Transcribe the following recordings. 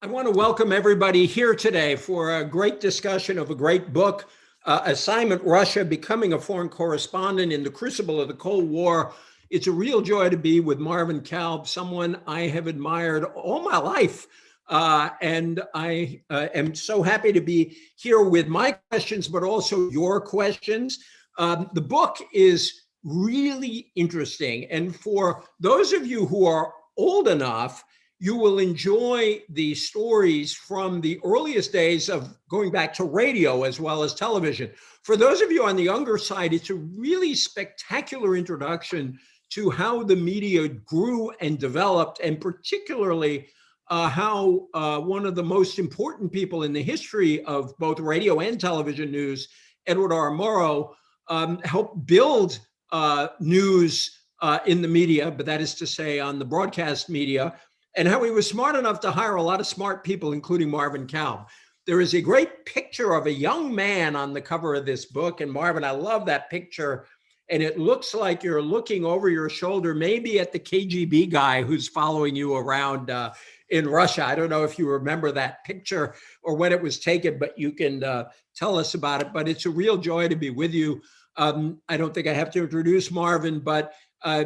I want to welcome everybody here today for a great discussion of a great book, Assignment Russia, Becoming a Foreign Correspondent in the Crucible of the Cold War. It's a real joy to be with Marvin Kalb, someone I have admired all my life. And I am so happy to be here with my questions, but also your questions. The book is really interesting. And for those of you who are old enough, you will enjoy the stories from the earliest days of going back to radio as well as television. For those of you on the younger side, it's a really spectacular introduction to how the media grew and developed, and particularly how one of the most important people in the history of both radio and television news, Edward R. Murrow, helped build news in the media, but that is to say on the broadcast media, and how he was smart enough to hire a lot of smart people, including Marvin Kalb. There is a great picture of a young man on the cover of this book. And Marvin, I love that picture. And it looks like you're looking over your shoulder, maybe at the KGB guy who's following you around in Russia. I don't know if you remember that picture or when it was taken, but you can tell us about it. But it's a real joy to be with you. I don't think I have to introduce Marvin, but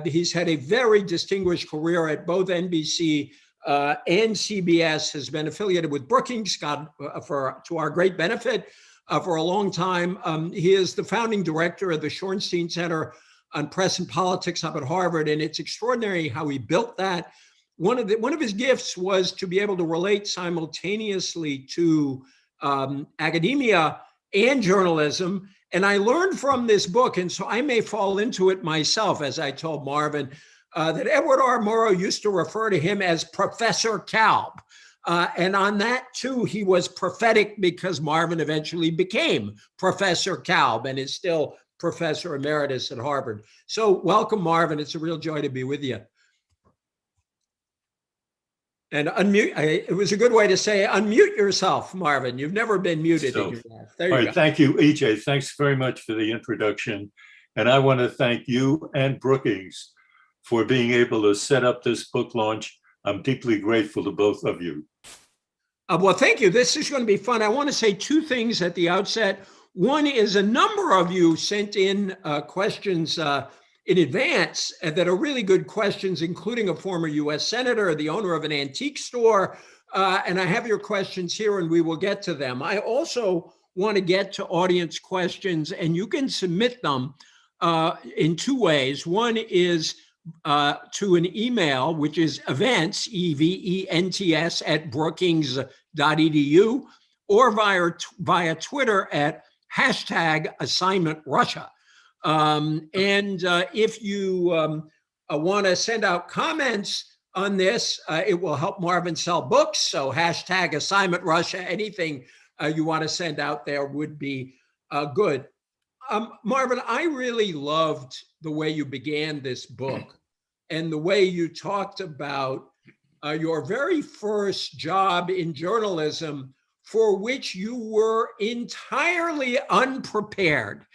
he's had a very distinguished career at both NBC and CBS, has been affiliated with Brookings, to our great benefit, for a long time. He is the founding director of the Shorenstein Center on Press and Politics up at Harvard, and it's extraordinary how he built that. One of his gifts was to be able to relate simultaneously to academia and journalism. And I learned from this book, and so I may fall into it myself, as I told Marvin, that Edward R. Murrow used to refer to him as Professor Kalb. And on that, too, he was prophetic because Marvin eventually became Professor Kalb and is still Professor Emeritus at Harvard. So welcome, Marvin. It's a real joy to be with you. And unmute, it was a good way to say unmute yourself, Marvin. You've never been muted in your life. There you go. Thank you, E.J. Thanks very much for the introduction. And I want to thank you and Brookings for being able to set up this book launch. I'm deeply grateful to both of you. Well, thank you. This is going to be fun. I want to say two things at the outset. One is a number of you sent in questions in advance that are really good questions, including a former US Senator, the owner of an antique store. And I have your questions here and we will get to them. I also want to get to audience questions, and you can submit them in two ways. One is to an email, which is events, events @brookings.edu, or via Twitter at #AssignmentRussia. And if you want to send out comments on this, it will help Marvin sell books. So #AssignmentRussia, anything you want to send out there would be good. Marvin, I really loved the way you began this book and the way you talked about your very first job in journalism, for which you were entirely unprepared.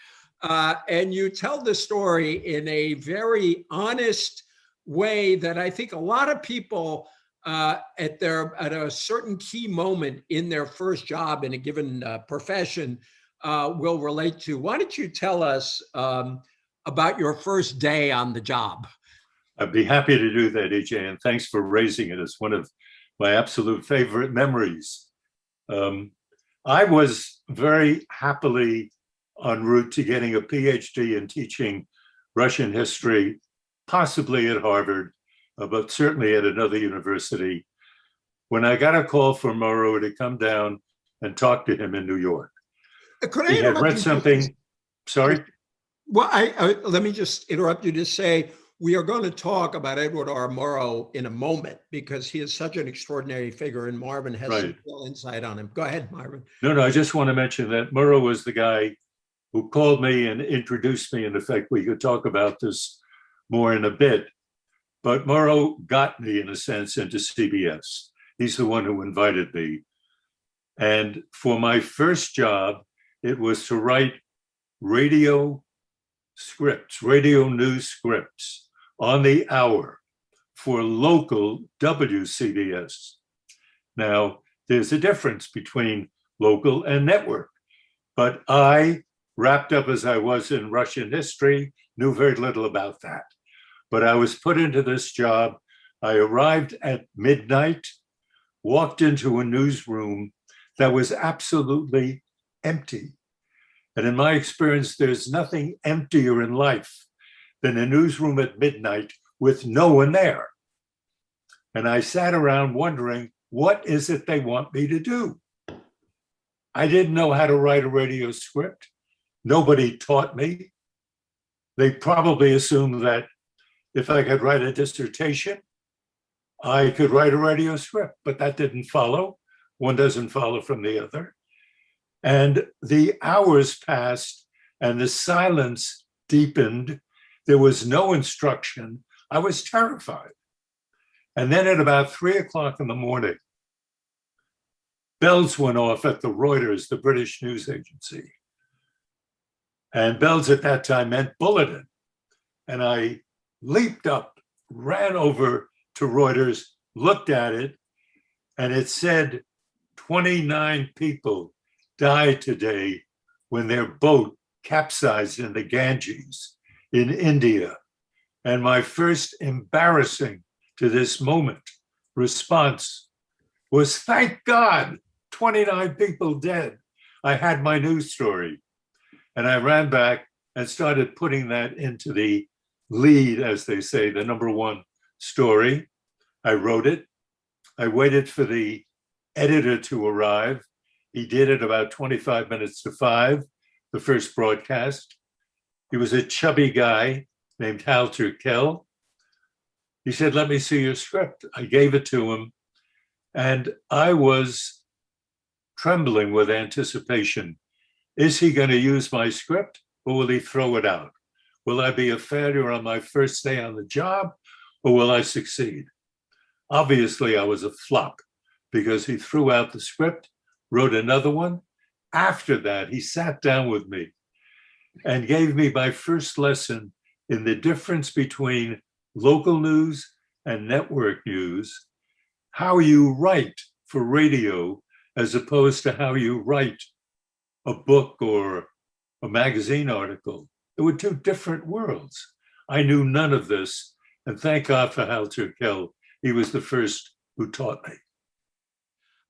And you tell the story in a very honest way that I think a lot of people at a certain key moment in their first job in a given profession will relate to. Why don't you tell us about your first day on the job? I'd be happy to do that, E.J., and thanks for raising it. It's one of my absolute favorite memories. I was very happily en route to getting a PhD in teaching Russian history, possibly at Harvard, but certainly at another university, when I got a call from Murrow to come down and talk to him in New York. He had read something. Sorry? Well, let me just interrupt you to say, we are going to talk about Edward R. Murrow in a moment because he is such an extraordinary figure, and Marvin has some real insight on him. Go ahead, Marvin. No, I just want to mention that Murrow was the guy who called me and introduced me. In effect, we could talk about this more in a bit. But Murrow got me, in a sense, into CBS. He's the one who invited me. And for my first job, it was to write radio scripts, radio news scripts on the hour for local WCBS. Now, there's a difference between local and network. But I, wrapped up as I was in Russian history, knew very little about that. But I was put into this job. I arrived at midnight, walked into a newsroom that was absolutely empty. And in my experience, there's nothing emptier in life than a newsroom at midnight with no one there. And I sat around wondering, what is it they want me to do? I didn't know how to write a radio script. Nobody taught me. They probably assumed that if I could write a dissertation, I could write a radio script, but that didn't follow. One doesn't follow from the other. And the hours passed and the silence deepened. There was no instruction. I was terrified. And then at about 3 o'clock in the morning, bells went off at the Reuters, the British news agency. And bells at that time meant bulletin. And I leaped up, ran over to Reuters, looked at it, and it said 29 people died today when their boat capsized in the Ganges in India. And my first embarrassing to this moment response was, thank God, 29 people dead. I had my news story. And I ran back and started putting that into the lead, as they say, the number one story. I wrote it. I waited for the editor to arrive. He did it about 25 minutes to 5, the first broadcast. He was a chubby guy named Kalb. He said, let me see your script. I gave it to him. And I was trembling with anticipation. Is he going to use my script or will he throw it out? Will I be a failure on my first day on the job or will I succeed? Obviously, I was a flop because he threw out the script, wrote another one. After that, he sat down with me and gave me my first lesson in the difference between local news and network news, how you write for radio as opposed to how you write a book or a magazine article. There were two different worlds. I knew none of this, and thank God for Kalb. He was the first who taught me.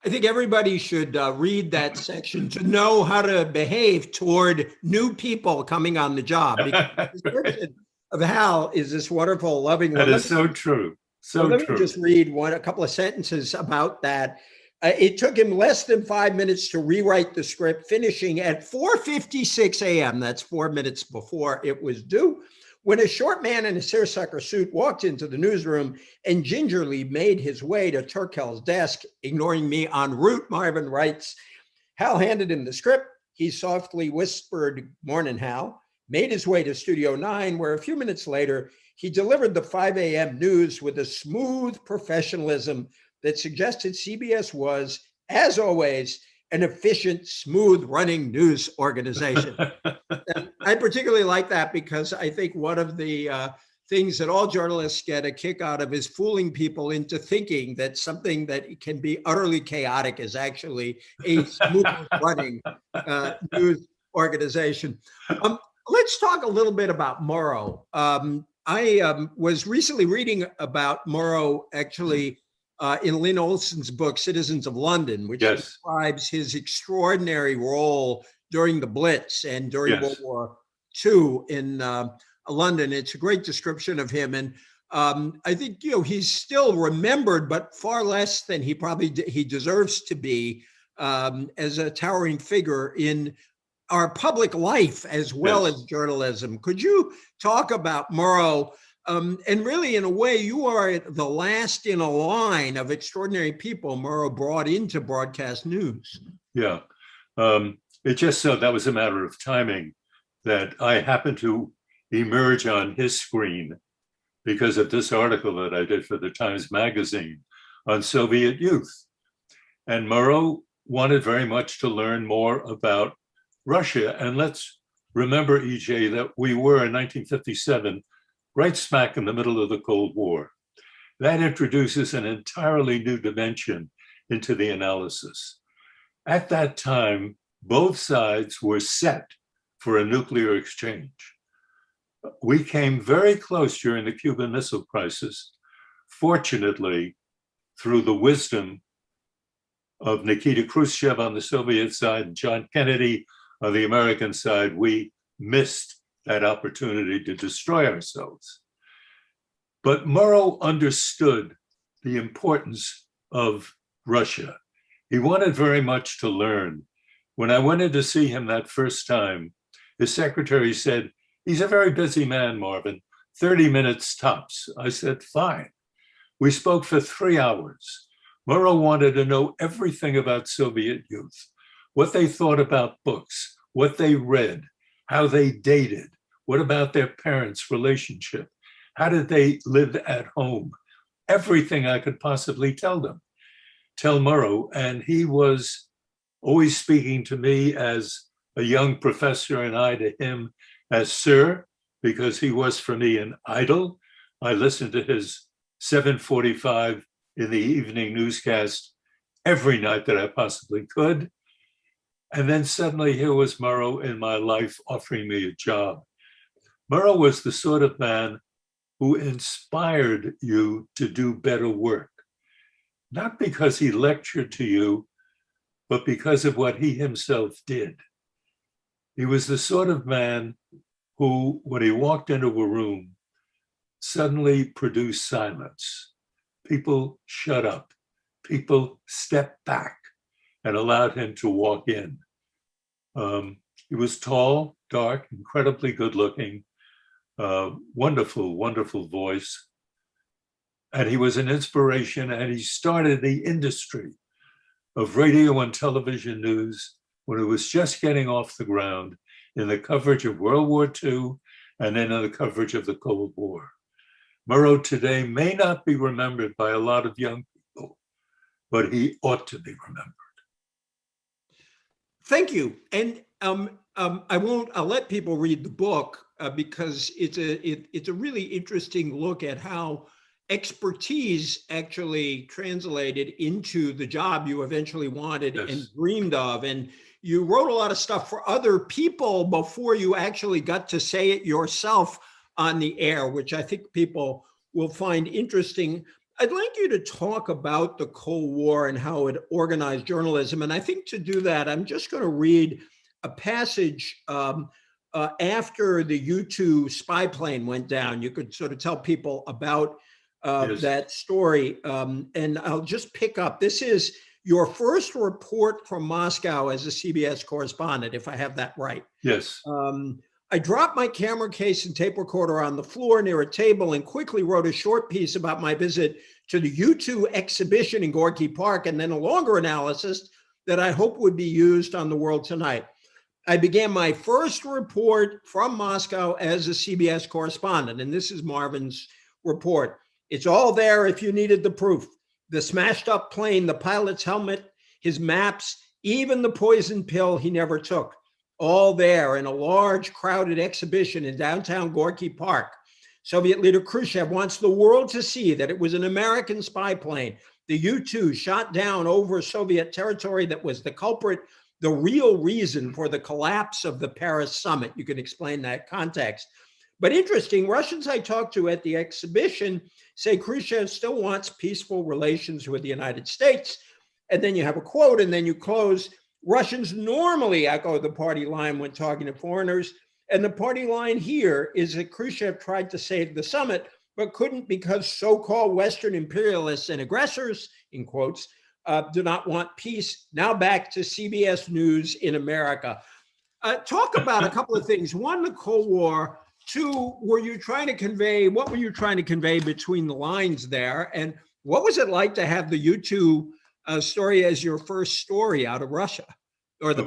I think everybody should read that section to know how to behave toward new people coming on the job. Because the description of Hal is this wonderful, loving one. That is so true. So let true. me just read a couple of sentences about that. It took him less than 5 minutes to rewrite the script, finishing at 4:56 a.m. That's 4 minutes before it was due, when a short man in a seersucker suit walked into the newsroom and gingerly made his way to Turkel's desk, ignoring me en route, Marvin writes. Hal handed him the script. He softly whispered, "Morning, Hal," made his way to Studio 9, where a few minutes later, he delivered the 5 a.m. news with a smooth professionalism that suggested CBS was, as always, an efficient, smooth-running news organization. And I particularly like that because I think one of the things that all journalists get a kick out of is fooling people into thinking that something that can be utterly chaotic is actually a smooth-running news organization. Let's talk a little bit about Murrow. I was recently reading about Murrow, actually, in Lynn Olson's book, Citizens of London, which describes his extraordinary role during the Blitz and during World War II in London. It's a great description of him. And I think, he's still remembered, but far less than he deserves to be as a towering figure in our public life as well as journalism. Could you talk about Murrow? And really, in a way, you are the last in a line of extraordinary people Murrow brought into broadcast news. Yeah. It just so that was a matter of timing that I happened to emerge on his screen because of this article that I did for the Times Magazine on Soviet youth. And Murrow wanted very much to learn more about Russia. And let's remember, E.J., that we were in 1957 right smack in the middle of the Cold War. That introduces an entirely new dimension into the analysis. At that time, both sides were set for a nuclear exchange. We came very close during the Cuban Missile Crisis. Fortunately, through the wisdom of Nikita Khrushchev on the Soviet side and John Kennedy on the American side, we missed that opportunity to destroy ourselves. But Murrow understood the importance of Russia. He wanted very much to learn. When I went in to see him that first time, his secretary said, "He's a very busy man, Marvin, 30 minutes tops." I said, "Fine." We spoke for 3 hours. Murrow wanted to know everything about Soviet youth, what they thought about books, what they read, how they dated, what about their parents' relationship, how did they live at home, everything I could possibly tell Murrow. And he was always speaking to me as a young professor and I to him as sir, because he was for me an idol. I listened to his 7:45 in the evening newscast every night that I possibly could. And then suddenly here was Murrow in my life offering me a job. Murrow was the sort of man who inspired you to do better work, not because he lectured to you, but because of what he himself did. He was the sort of man who, when he walked into a room, suddenly produced silence. People shut up. People stepped back and allowed him to walk in. He was tall, dark, incredibly good looking, wonderful, wonderful voice. And he was an inspiration, and he started the industry of radio and television news when it was just getting off the ground in the coverage of World War II and then in the coverage of the Cold War. Murrow today may not be remembered by a lot of young people, but he ought to be remembered. Thank you. And I'll let people read the book because it's a really interesting look at how expertise actually translated into the job you eventually wanted and dreamed of. And you wrote a lot of stuff for other people before you actually got to say it yourself on the air, which I think people will find interesting. I'd like you to talk about the Cold War and how it organized journalism. And I think to do that, I'm just going to read a passage after the U-2 spy plane went down. You could sort of tell people about that story. And I'll just pick up. This is your first report from Moscow as a CBS correspondent, if I have that right. Yes. I dropped my camera case and tape recorder on the floor near a table and quickly wrote a short piece about my visit to the U-2 exhibition in Gorky Park, and then a longer analysis that I hope would be used on The World Tonight. I began my first report from Moscow as a CBS correspondent, and this is Marvin's report. It's all there if you needed the proof. The smashed up plane, the pilot's helmet, his maps, even the poison pill he never took. All there in a large, crowded exhibition in downtown Gorky Park. Soviet leader Khrushchev wants the world to see that it was an American spy plane, the U-2, shot down over Soviet territory, that was the culprit, the real reason for the collapse of the Paris summit. You can explain that context. But interesting, Russians I talked to at the exhibition say Khrushchev still wants peaceful relations with the United States. And then you have a quote, and then you close. Russians normally echo the party line when talking to foreigners. And the party line here is that Khrushchev tried to save the summit, but couldn't because so-called Western imperialists and aggressors, in quotes, do not want peace. Now back to CBS News in America. Talk about a couple of things. One, the Cold War. Two, what were you trying to convey between the lines there? And what was it like to have the U-2 story as your first story out of Russia? Or the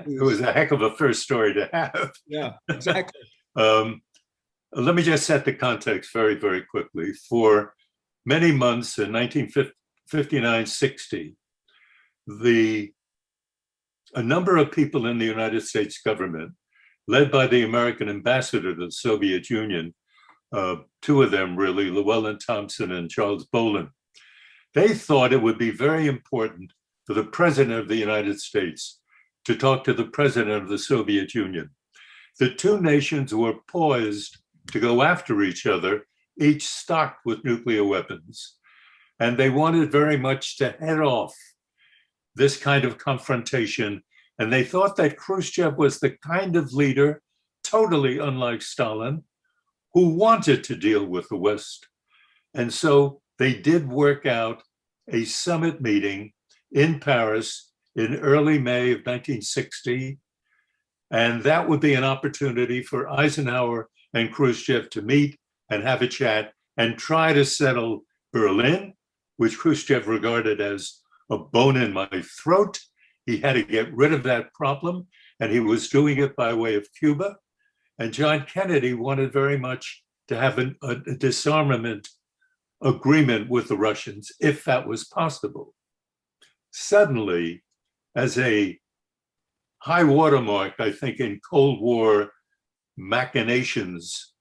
it was a heck of a first story to have. Yeah, exactly. Let me just set the context very, very quickly. For many months in 1959-60, a number of people in the United States government, led by the American ambassador to the Soviet Union, two of them really, Llewellyn Thompson and Charles Bolin, They thought it would be very important for the president of the United States to talk to the president of the Soviet Union. The two nations were poised to go after each other, each stocked with nuclear weapons. And they wanted very much to head off this kind of confrontation. And they thought that Khrushchev was the kind of leader, totally unlike Stalin, who wanted to deal with the West. And so they did work out a summit meeting in Paris in early May of 1960. And that would be an opportunity for Eisenhower and Khrushchev to meet and have a chat and try to settle Berlin, which Khrushchev regarded as a bone in my throat. He had to get rid of that problem, and he was doing it by way of Cuba. And John Kennedy wanted very much to have a disarmament agreement with the Russians, if that was possible. Suddenly, as a high watermark, I think, in Cold War machinations,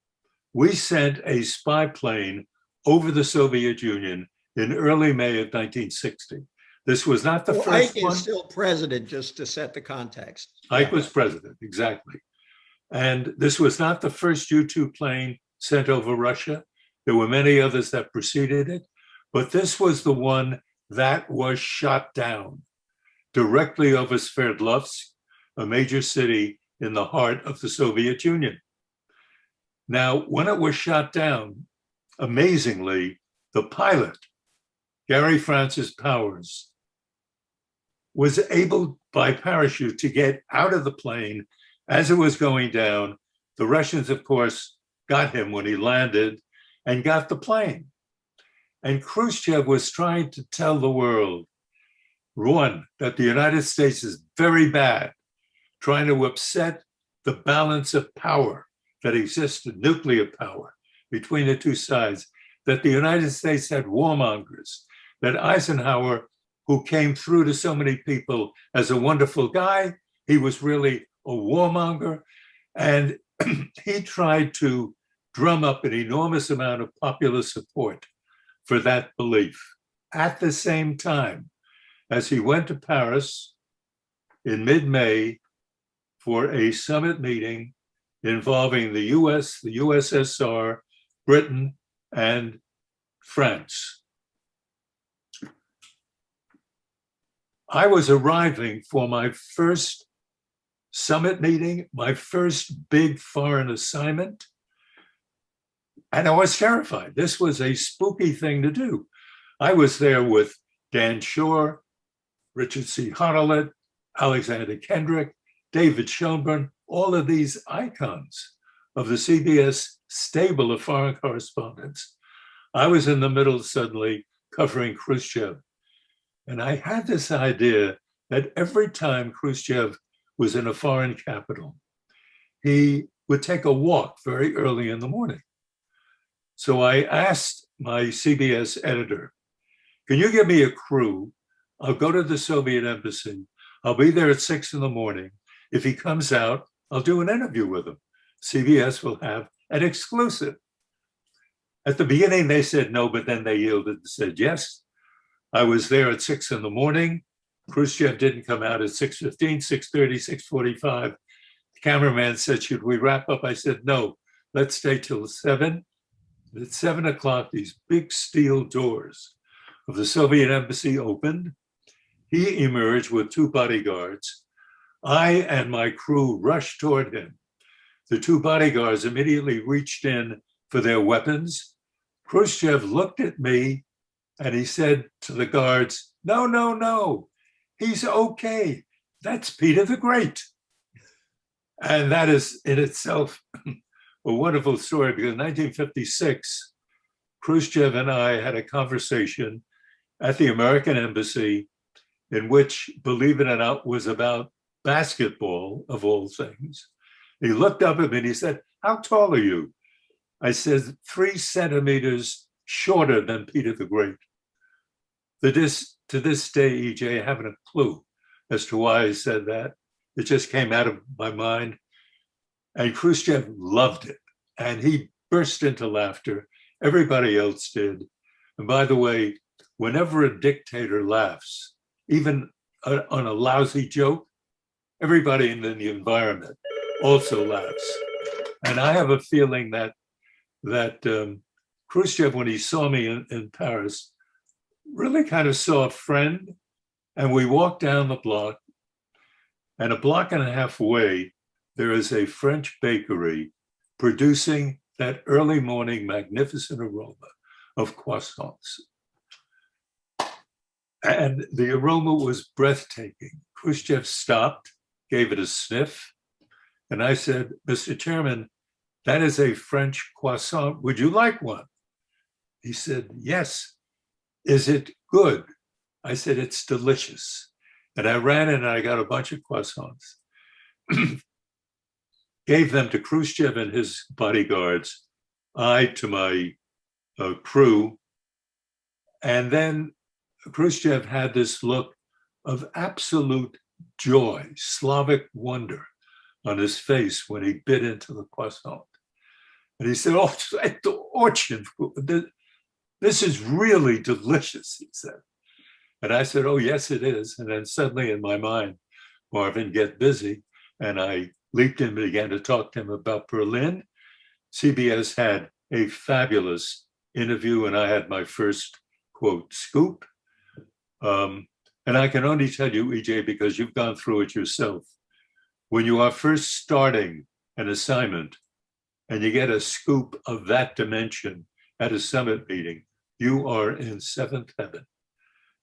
we sent a spy plane over the Soviet Union in early May of 1960. This was not the first Ike one. is still president, just to set the context. Ike was president, exactly. And this was not the first U-2 plane sent over Russia. There were many others that preceded it, but this was the one that was shot down directly over Sverdlovsk, a major city in the heart of the Soviet Union. Now, when it was shot down, amazingly, the pilot, Gary Francis Powers, was able by parachute to get out of the plane as it was going down. The Russians, of course, got him when he landed and got the plane. And Khrushchev was trying to tell the world, one, that the United States is very bad, trying to upset the balance of power that existed, nuclear power, between the two sides, that the United States had warmongers, that Eisenhower, who came through to so many people as a wonderful guy, he was really a warmonger. And he tried to drum up an enormous amount of popular support for that belief. At the same time, as he went to Paris in mid-May for a summit meeting involving the US, the USSR, Britain, and France. I was arriving for my first summit meeting, my first big foreign assignment, and I was terrified. This was a spooky thing to do. I was there with Dan Shore, Richard C. Honnolet, Alexander Kendrick, David Schoenbrun, all of these icons of the CBS stable of foreign correspondents. I was in the middle suddenly covering Khrushchev. And I had this idea that every time Khrushchev was in a foreign capital, he would take a walk very early in the morning. So I asked my CBS editor, can you give me a crew? I'll go to the Soviet embassy. I'll be there at 6 in the morning. If he comes out, I'll do an interview with him. CBS will have an exclusive. At the beginning, they said no, but then they yielded and said yes. I was there at 6 in the morning. Khrushchev didn't come out at 6:15, 6:30, 6:45. The cameraman said, should we wrap up? I said, no, let's stay till 7. At 7 o'clock, these big steel doors of the Soviet embassy opened. He emerged with 2 bodyguards. I and my crew rushed toward him. The 2 bodyguards immediately reached in for their weapons. Khrushchev looked at me and he said to the guards, no, no, no, he's okay. That's Peter the Great. And that is in itself a wonderful story, because in 1956, Khrushchev and I had a conversation at the American embassy in which, believe it or not, was about basketball, of all things. He looked up at me and he said, how tall are you? I said, 3 centimeters shorter than Peter the Great. To this day, E.J., I haven't a clue as to why I said that. It just came out of my mind. And Khrushchev loved it. And he burst into laughter. Everybody else did. And by the way, whenever a dictator laughs, even on a lousy joke, everybody in the environment also laughs. And I have a feeling that Khrushchev, when he saw me in Paris, really kind of saw a friend. And we walked down the block, and a block and a half away, there is a French bakery producing that early morning magnificent aroma of croissants. And the aroma was breathtaking. Khrushchev stopped, gave it a sniff, and I said, "Mr. Chairman, that is a French croissant. Would you like one?" He said, "Yes." "Is it good?" I said, "It's delicious." And I ran in and I got a bunch of croissants, gave them to Khrushchev and his bodyguards, I to my crew. And then Khrushchev had this look of absolute joy, Slavic wonder on his face when he bit into the croissant. And he said, "Oh, this is really delicious," he said. And I said, "Oh, yes, it is." And then suddenly in my mind, Marvin, get busy. And I leaped in and began to talk to him about Berlin. CBS had a fabulous interview, and I had my first, quote, scoop. And I can only tell you, E.J., because you've gone through it yourself, when you are first starting an assignment and you get a scoop of that dimension at a summit meeting, you are in seventh heaven.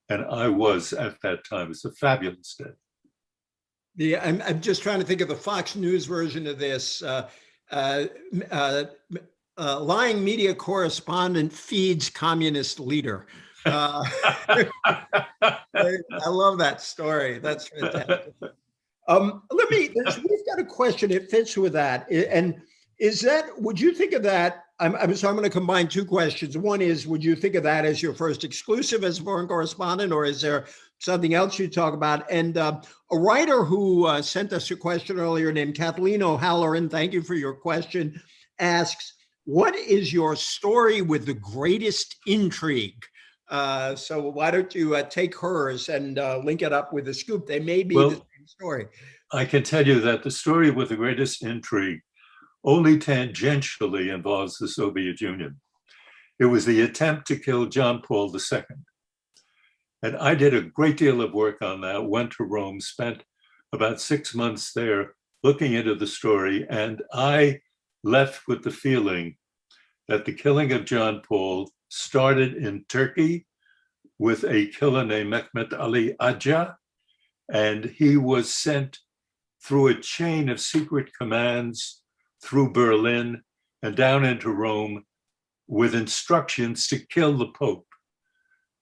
And I was at that time. It's a fabulous day. Yeah, I'm just trying to think of the Fox News version of this. Lying media correspondent feeds communist leader. I love that story. That's fantastic. We've got a question. It fits with that. And would you think of that? So I'm going to combine two questions. One is, would you think of that as your first exclusive as a foreign correspondent, or is there something else you talk about? And a writer who sent us a question earlier named Kathleen O'Halloran, thank you for your question, asks, what is your story with the greatest intrigue? So why don't you take hers and link it up with the scoop? They may be the same story. I can tell you that the story with the greatest intrigue only tangentially involves the Soviet Union. It was the attempt to kill John Paul II. And I did a great deal of work on that, went to Rome, spent about 6 months there looking into the story. And I left with the feeling that the killing of John Paul started in Turkey with a killer named Mehmet Ali Agca. And he was sent through a chain of secret commands through Berlin and down into Rome with instructions to kill the Pope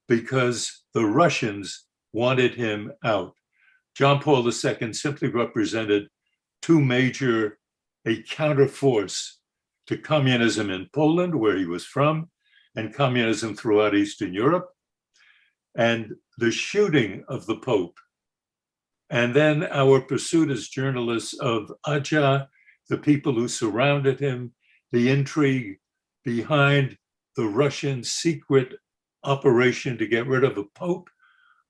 because the Russians wanted him out. John Paul II simply represented a counterforce to communism in Poland, where he was from, and communism throughout Eastern Europe. And the shooting of the Pope, and then our pursuit as journalists of Agca, the people who surrounded him, the intrigue behind the Russian secret operation to get rid of a Pope,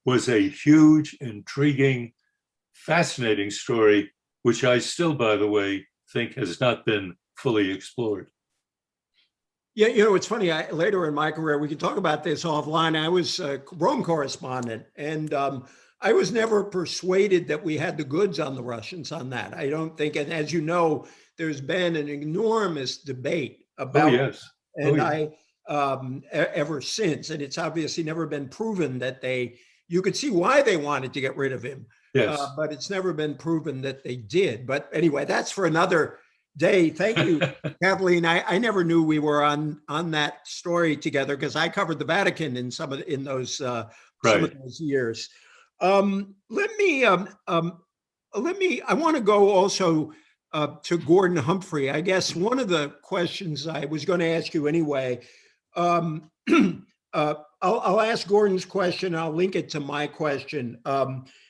was a huge, intriguing, fascinating story, which I still, by the way, think has not been fully explored. Yeah, it's funny. Later in my career, we can talk about this offline. I was a Rome correspondent, and I was never persuaded that we had the goods on the Russians on that. I don't think, and as you know, there's been an enormous debate about ever since, and it's obviously never been proven that you could see why they wanted to get rid of him, but it's never been proven that they did. But anyway, that's for another day. Thank you, Kathleen. I never knew we were on that story together because I covered the Vatican in some of those years. I want to go also to Gordon Humphrey. I guess one of the questions I was going to ask you anyway, I'll ask Gordon's question. I'll link it to my question.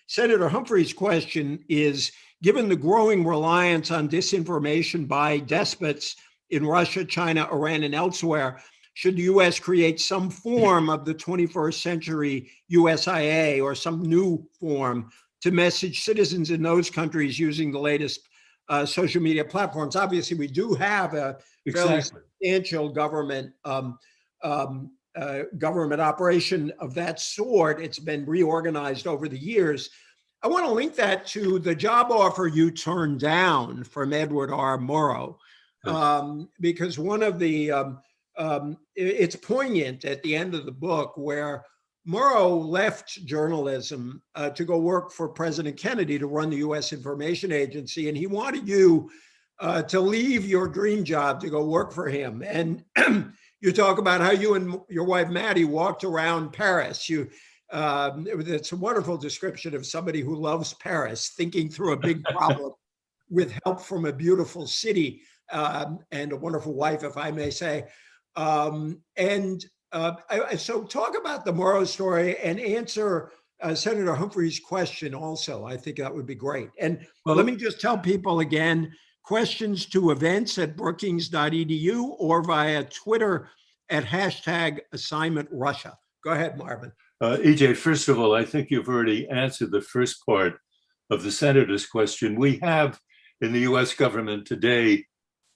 Senator Humphrey's question is, given the growing reliance on disinformation by despots in Russia, China, Iran, and elsewhere, should the U.S. create some form of the 21st century USIA or some new form to message citizens in those countries using the latest social media platforms? Obviously, we do have a fairly substantial government government operation of that sort. It's been reorganized over the years. I want to link that to the job offer you turned down from Edward R. Murrow, because one of the, it's poignant at the end of the book where Murrow left journalism to go work for President Kennedy to run the U.S. Information Agency, and he wanted you to leave your dream job to go work for him. And you talk about how you and your wife, Maddie, walked around Paris. It's a wonderful description of somebody who loves Paris, thinking through a big problem with help from a beautiful city and a wonderful wife, if I may say. So talk about the Murrow story and answer Senator Humphrey's question also. I think that would be great. And let me just tell people again, questions to events@brookings.edu or via Twitter at #AssignmentRussia. Go ahead, Marvin. E.J., first of all, I think you've already answered the first part of the senator's question. We have in the US government today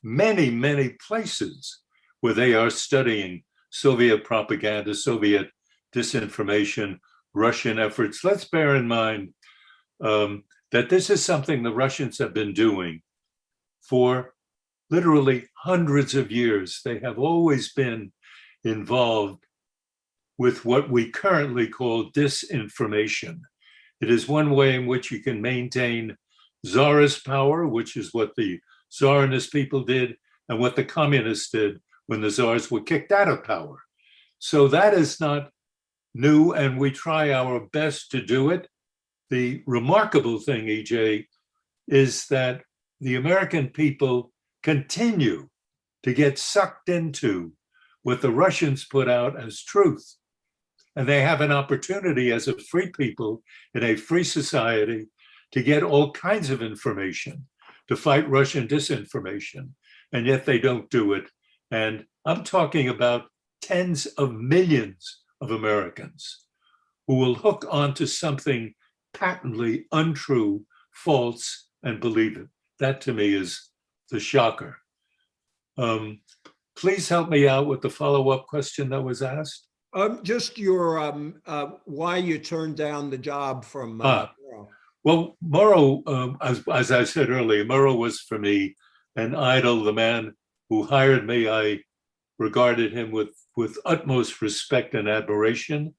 many, many places where they are studying Soviet propaganda, Soviet disinformation, Russian efforts. Let's bear in mind that this is something the Russians have been doing for literally hundreds of years. They have always been involved with what we currently call disinformation. It is one way in which you can maintain czarist power, which is what the Tsarist people did and what the communists did when the czars were kicked out of power. So that is not new, and we try our best to do it. The remarkable thing, E.J., is that the American people continue to get sucked into what the Russians put out as truth. And they have an opportunity as a free people in a free society to get all kinds of information, to fight Russian disinformation, and yet they don't do it. And I'm talking about tens of millions of Americans who will hook onto something patently untrue, false, and believe it. That to me is the shocker. Please help me out with the follow-up question that was asked. Just your why you turned down the job from Murrow. Well, Murrow, as I said earlier, Murrow was for me an idol, the man who hired me. I regarded him with utmost respect and admiration,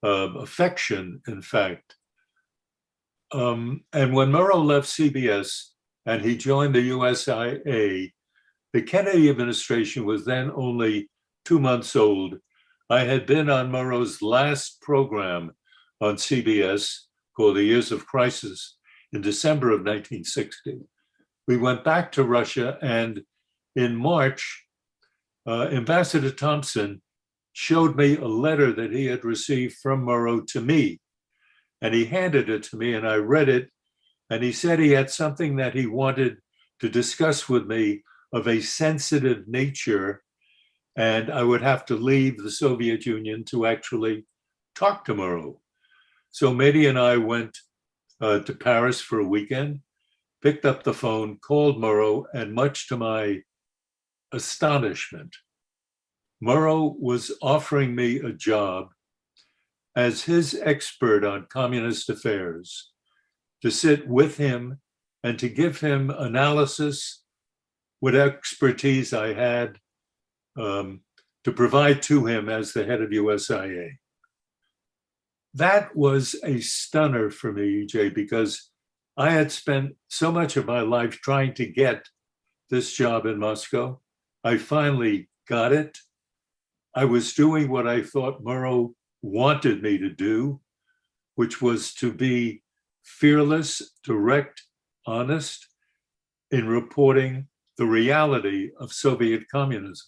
affection, in fact. And when Murrow left CBS and he joined the USIA, the Kennedy administration was then only 2 months old. I had been on Murrow's last program on CBS called The Years of Crisis in December of 1960. We went back to Russia, and in March, Ambassador Thompson showed me a letter that he had received from Murrow to me, and he handed it to me, and I read it, and he said he had something that he wanted to discuss with me of a sensitive nature, and I would have to leave the Soviet Union to actually talk to Murrow. So Mehdi and I went to Paris for a weekend, picked up the phone, called Murrow, and much to my astonishment, Murrow was offering me a job as his expert on communist affairs, to sit with him and to give him analysis with expertise I had to provide to him as the head of USIA. That was a stunner for me, E.J., because I had spent so much of my life trying to get this job in Moscow. I finally got it. I was doing what I thought Murrow wanted me to do, which was to be fearless, direct, honest in reporting the reality of Soviet communism.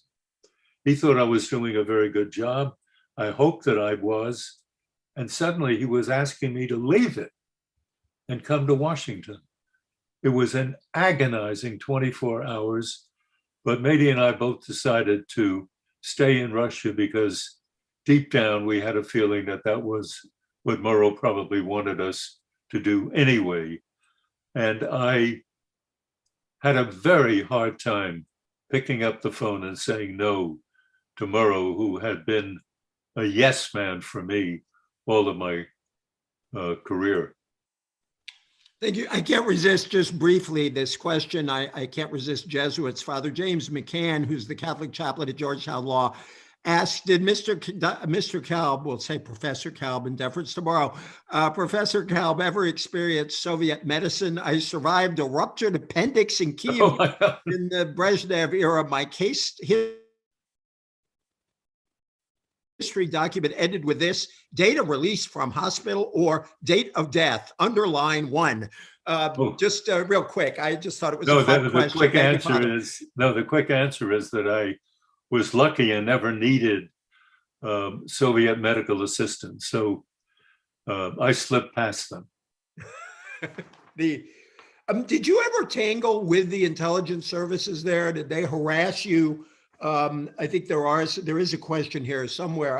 He thought I was doing a very good job. I hoped that I was. And suddenly he was asking me to leave it and come to Washington. It was an agonizing 24 hours, but Mehdi and I both decided to stay in Russia because deep down we had a feeling that that was what Murrow probably wanted us to do anyway. And I had a very hard time picking up the phone and saying no to Murrow, who had been a yes man for me all of my career. Thank you. I can't resist, just briefly, this question. I can't resist Jesuits. Father James McCann, who's the Catholic chaplain at Georgetown Law, asked, did Mr. Kalb, we'll say Professor Kalb in deference to Murrow, Professor Kalb ever experience Soviet medicine? I survived a ruptured appendix in Kiev in the Brezhnev era. My case history document ended with this: date of release from hospital or date of death, underline 1. Just real quick, I just thought it was a fun question. The quick answer is that I was lucky and never needed Soviet medical assistance. So I slipped past them. Did you ever tangle with the intelligence services there? Did they harass you? I think there is a question here somewhere.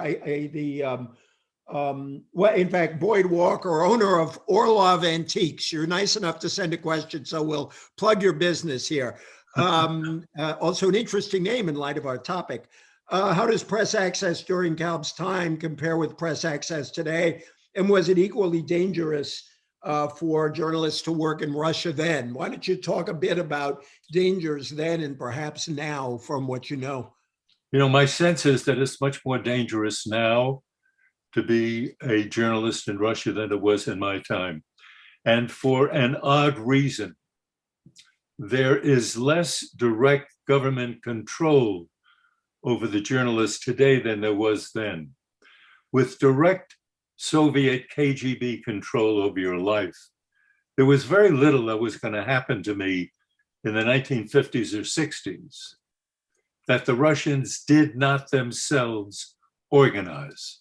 Well, in fact, Boyd Walker, owner of Orlov Antiques, you're nice enough to send a question, so we'll plug your business here. Also an interesting name in light of our topic. How does press access during Kalb's time compare with press access today? And was it equally dangerous for journalists to work in Russia then? Why don't you talk a bit about dangers then and perhaps now from what you know? You know, my sense is that it's much more dangerous now to be a journalist in Russia than it was in my time. And for an odd reason. There is less direct government control over the journalists today than there was then. With direct Soviet KGB control over your life, there was very little that was going to happen to me in the 1950s or 60s that the Russians did not themselves organize.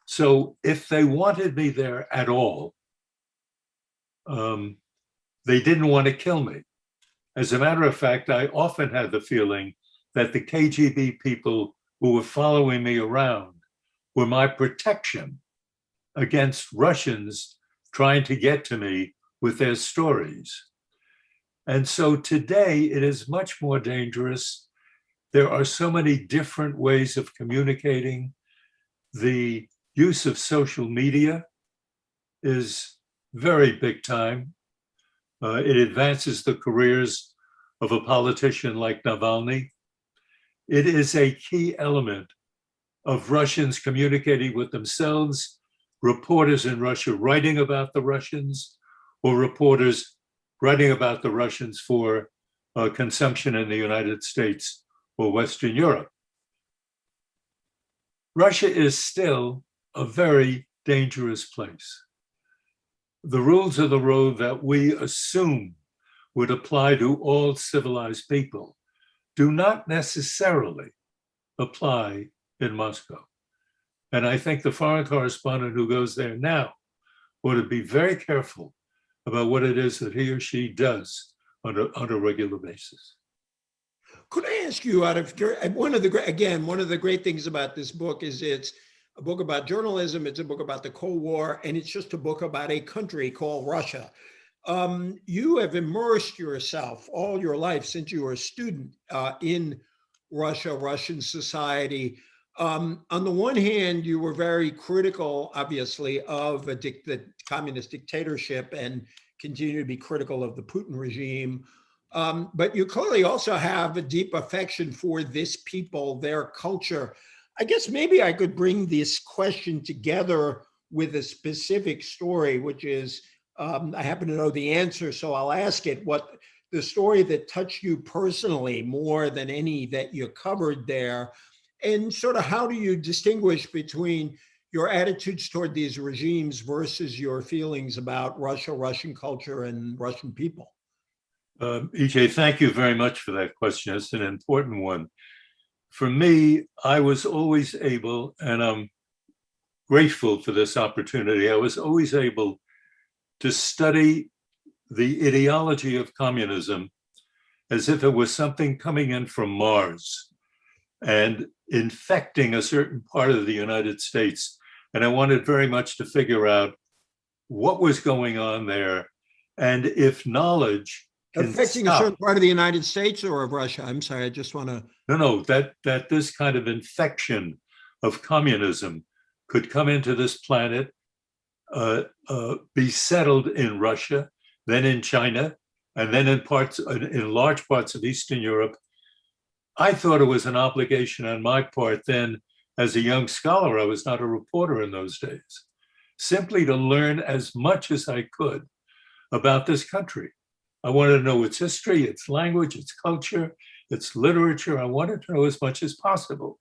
So if they wanted me there at all, they didn't want to kill me. As a matter of fact, I often had the feeling that the KGB people who were following me around were my protection against Russians trying to get to me with their stories. And so today it is much more dangerous. There are so many different ways of communicating. The use of social media is very big time. It advances the careers of a politician like Navalny. It is a key element of Russians communicating with themselves, reporters in Russia writing about the Russians, or reporters writing about the Russians for consumption in the United States or Western Europe. Russia is still a very dangerous place. The rules of the road that we assume would apply to all civilized people do not necessarily apply in Moscow. And I think the foreign correspondent who goes there now ought to be very careful about what it is that he or she does on a regular basis. Could I ask you, one of the great things about this book is it's a book about journalism, it's a book about the Cold War, and it's just a book about a country called Russia. You have immersed yourself all your life since you were a student in Russia, Russian society. On the one hand, you were very critical, obviously, of the communist dictatorship and continue to be critical of the Putin regime. But you clearly also have a deep affection for this people, their culture. I guess maybe I could bring this question together with a specific story, which is, I happen to know the answer, so I'll ask it. What the story that touched you personally more than any that you covered there, and sort of how do you distinguish between your attitudes toward these regimes versus your feelings about Russia, Russian culture, and Russian people? E.J., thank you very much for that question. It's an important one. For me, I was always able, and I'm grateful for this opportunity, I was always able to study the ideology of communism as if it was something coming in from Mars. and infecting a certain part of the United States. And I wanted very much to figure out what was going on there, and if knowledge can Affecting a stop. certain part of the United States or of Russia? I'm sorry, I just want to. No, that this kind of infection of communism could come into this planet, be settled in Russia, then in China, and then in large parts of Eastern Europe. I thought it was an obligation on my part then, as a young scholar. I was not a reporter in those days, simply to learn as much as I could about this country. I wanted to know its history, its language, its culture, its literature. I wanted to know as much as possible.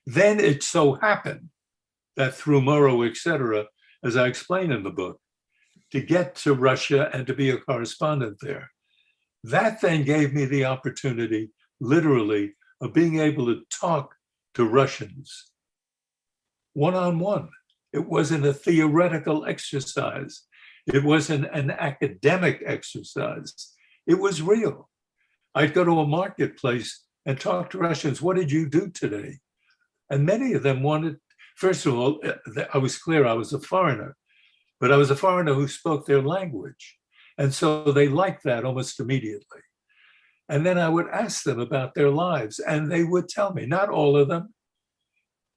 Then it so happened that through Murrow, et cetera, as I explain in the book, to get to Russia and to be a correspondent there, that then gave me the opportunity, literally, of being able to talk to Russians one-on-one. It wasn't a theoretical exercise. It wasn't an academic exercise. It was real. I'd go to a marketplace and talk to Russians. What did you do today? And many of them wanted, first of all, I was clear I was a foreigner, but I was a foreigner who spoke their language. And so they liked that almost immediately. And then I would ask them about their lives, and they would tell me, not all of them.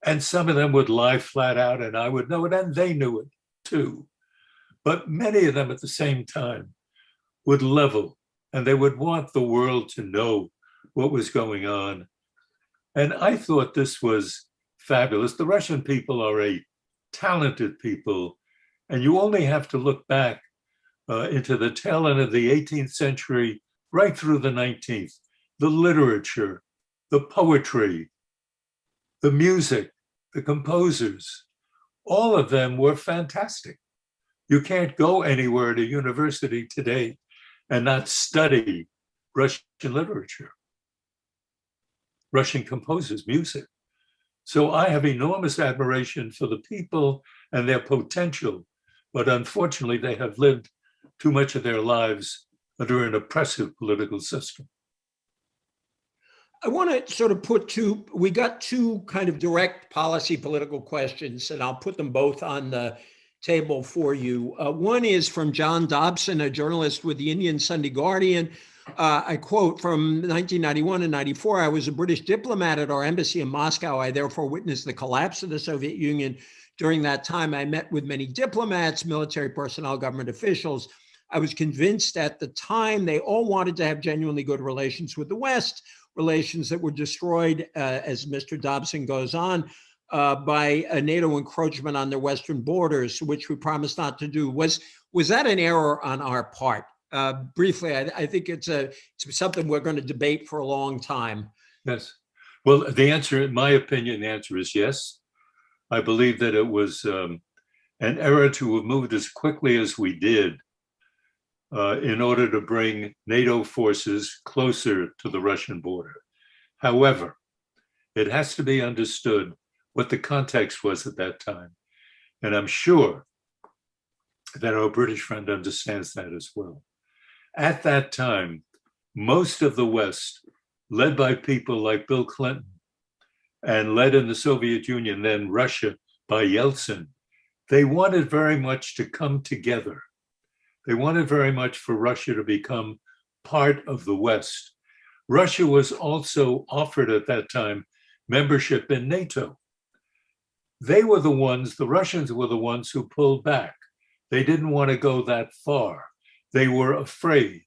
And some of them would lie flat out, and I would know it, and they knew it too. But many of them at the same time would level, and they would want the world to know what was going on. And I thought this was fabulous. The Russian people are a talented people, and you only have to look back into the tail end of the 18th century, right through the 19th. The literature, the poetry, the music, the composers, all of them were fantastic. You can't go anywhere to university today and not study Russian literature, Russian composers, music. So I have enormous admiration for the people and their potential, but unfortunately they have lived too much of their lives under an oppressive political system. I want to sort of we got two kind of direct policy political questions, and I'll put them both on the table for you. One is from John Dobson, a journalist with the Indian Sunday Guardian. I quote, from 1991 and 94, I was a British diplomat at our embassy in Moscow. I therefore witnessed the collapse of the Soviet Union. During that time, I met with many diplomats, military personnel, government officials. I was convinced at the time they all wanted to have genuinely good relations with the West, relations that were destroyed, as Mr. Dobson goes on, by a NATO encroachment on their Western borders, which we promised not to do. Was that an error on our part? Briefly, I think it's something we're going to debate for a long time. Yes. Well, the answer, in my opinion, the answer is yes. I believe that it was an error to have moved as quickly as we did in order to bring NATO forces closer to the Russian border. However, it has to be understood what the context was at that time. And I'm sure that our British friend understands that as well. At that time, most of the West, led by people like Bill Clinton, and led in the Soviet Union, then Russia, by Yeltsin, they wanted very much to come together. They wanted very much for Russia to become part of the West. Russia was also offered at that time membership in NATO. They were the ones, the Russians were the ones who pulled back. They didn't want to go that far. They were afraid.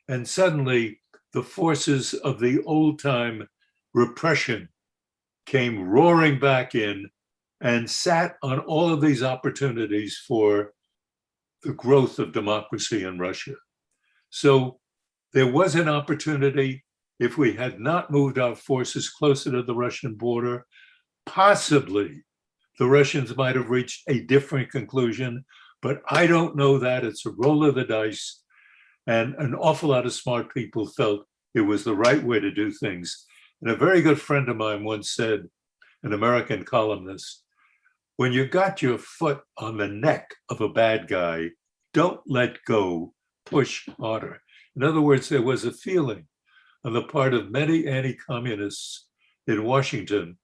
And suddenly the forces of the old time repression came roaring back in and sat on all of these opportunities for the growth of democracy in Russia. So there was an opportunity. If we had not moved our forces closer to the Russian border, possibly the Russians might have reached a different conclusion, but I don't know that. It's a roll of the dice. And an awful lot of smart people felt it was the right way to do things. And a very good friend of mine once said, an American columnist, when you got your foot on the neck of a bad guy, don't let go, push harder. In other words, there was a feeling on the part of many anti-communists in Washington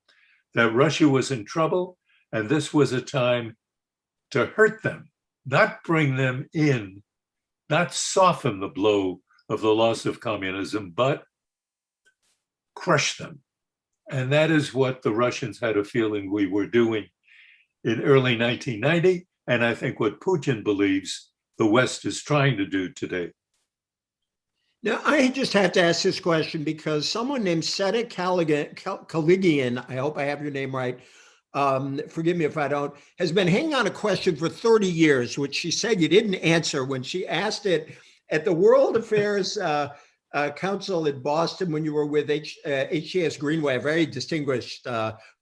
that Russia was in trouble, and this was a time to hurt them, not bring them in, not soften the blow of the loss of communism, but crush them. And that is what the Russians had a feeling we were doing in early 1990, and I think what Putin believes the West is trying to do today. Now, I just have to ask this question because someone named Seta Kaligian, I hope I have your name right, forgive me if I don't, has been hanging on a question for 30 years, which she said you didn't answer when she asked it at the World Affairs Council in Boston when you were with HTS Greenway, a very distinguished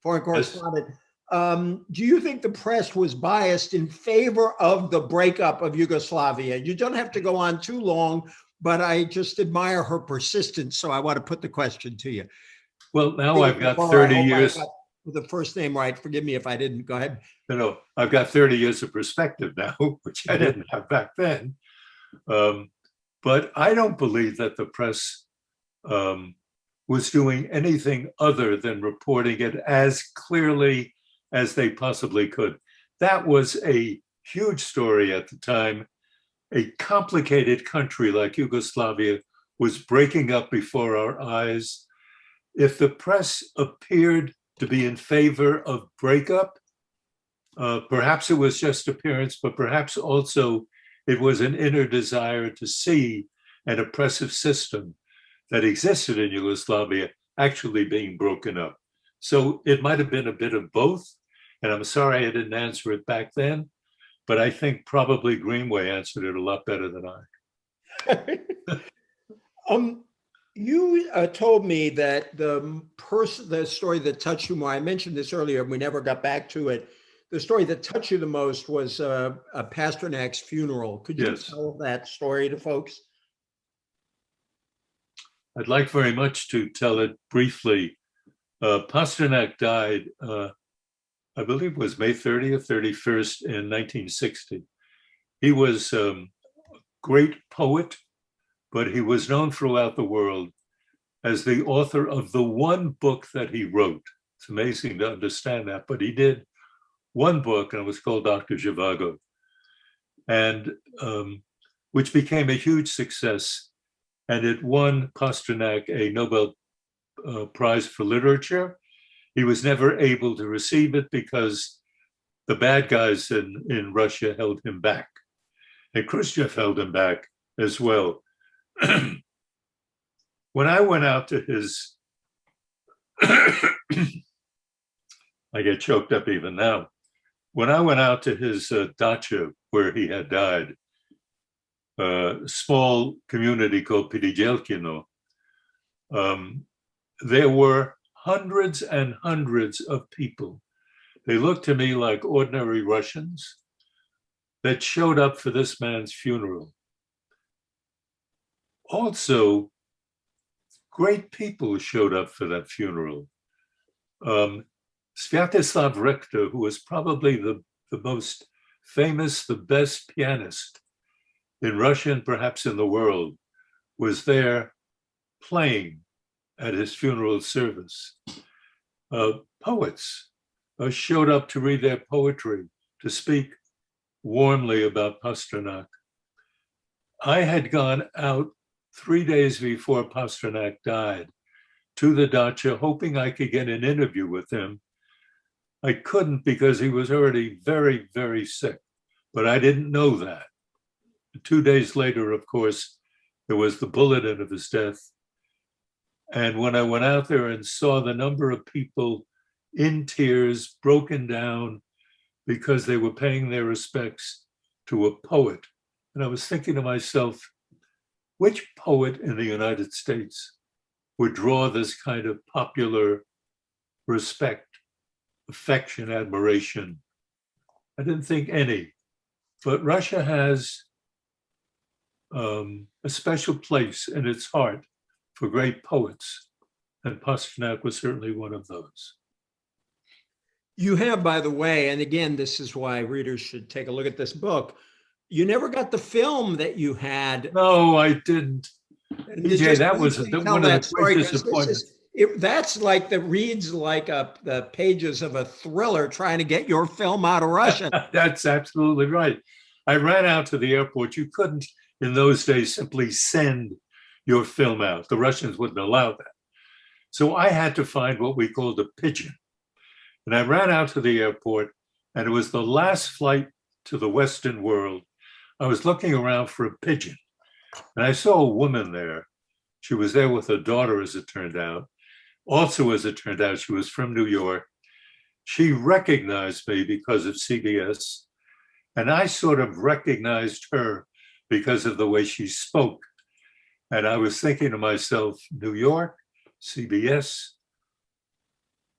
foreign correspondent. Do you think the press was biased in favor of the breakup of Yugoslavia? You don't have to go on too long, but I just admire her persistence, so I want to put the question to you. Well, now I've got 30 years. The first name right. Forgive me if I didn't. Go ahead. No, I've got 30 years of perspective now, which I didn't have back then. But I don't believe that the press was doing anything other than reporting it as clearly as they possibly could. That was a huge story at the time. A complicated country like Yugoslavia was breaking up before our eyes. If the press appeared to be in favor of breakup, perhaps it was just appearance, but perhaps also it was an inner desire to see an oppressive system that existed in Yugoslavia actually being broken up. So it might have been a bit of both. And I'm sorry I didn't answer it back then, but I think probably Greenway answered it a lot better than I. You told me that the story that touched you more, I mentioned this earlier, we never got back to it. The story that touched you the most was Pasternak's funeral. Could you tell that story to folks? I'd like very much to tell it briefly. Pasternak died, I believe it was May 30th, 31st in 1960. He was a great poet, but he was known throughout the world as the author of the one book that he wrote. It's amazing to understand that, but he did one book, and it was called Dr. Zhivago, and which became a huge success. And it won Pasternak a Nobel Prize for Literature. He was never able to receive it because the bad guys in Russia held him back. And Khrushchev held him back as well. When I went out to his, I get choked up even now. When I went out to his dacha where he had died, a small community called Pidijelkino, there were hundreds and hundreds of people. They looked to me like ordinary Russians that showed up for this man's funeral. Also, great people showed up for that funeral. Sviatoslav Richter, who was probably the most famous, the best pianist in Russia and perhaps in the world, was there playing at his funeral service. Poets showed up to read their poetry, to speak warmly about Pasternak. I had gone out 3 days before Pasternak died to the dacha, hoping I could get an interview with him. I couldn't because he was already very, very sick, but I didn't know that. 2 days later, of course, there was the bulletin of his death. And when I went out there and saw the number of people in tears, broken down, because they were paying their respects to a poet, and I was thinking to myself, which poet in the United States would draw this kind of popular respect, affection, admiration? I didn't think any. But Russia has a special place in its heart for great poets, and Pasternak was certainly one of those. You have, by the way, and again, this is why readers should take a look at this book. You never got the film that you had. No, I didn't. E.J., that was one of the great disappointments. That's like reads like the pages of a thriller trying to get your film out of Russia. That's absolutely right. I ran out to the airport. You couldn't, in those days, simply send your film out. The Russians wouldn't allow that. So I had to find what we called a pigeon. And I ran out to the airport, and it was the last flight to the Western world. I was looking around for a pigeon, and I saw a woman there. She was there with her daughter, as it turned out. Also, as it turned out, she was from New York. She recognized me because of CBS, and I sort of recognized her because of the way she spoke. And I was thinking to myself, New York, CBS,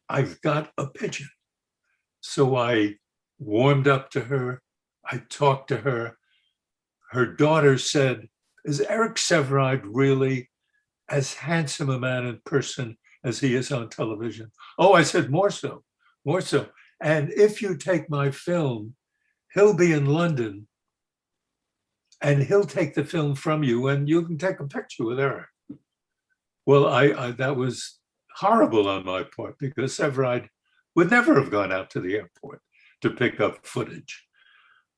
I've got a pigeon. So I warmed up to her. I talked to her. Her daughter said, is Eric Sevareid really as handsome a man in person as he is on television? Oh, I said, more so, more so. And if you take my film, he'll be in London and he'll take the film from you and you can take a picture with Eric. Well, I that was horrible on my part because Sevareid would never have gone out to the airport to pick up footage.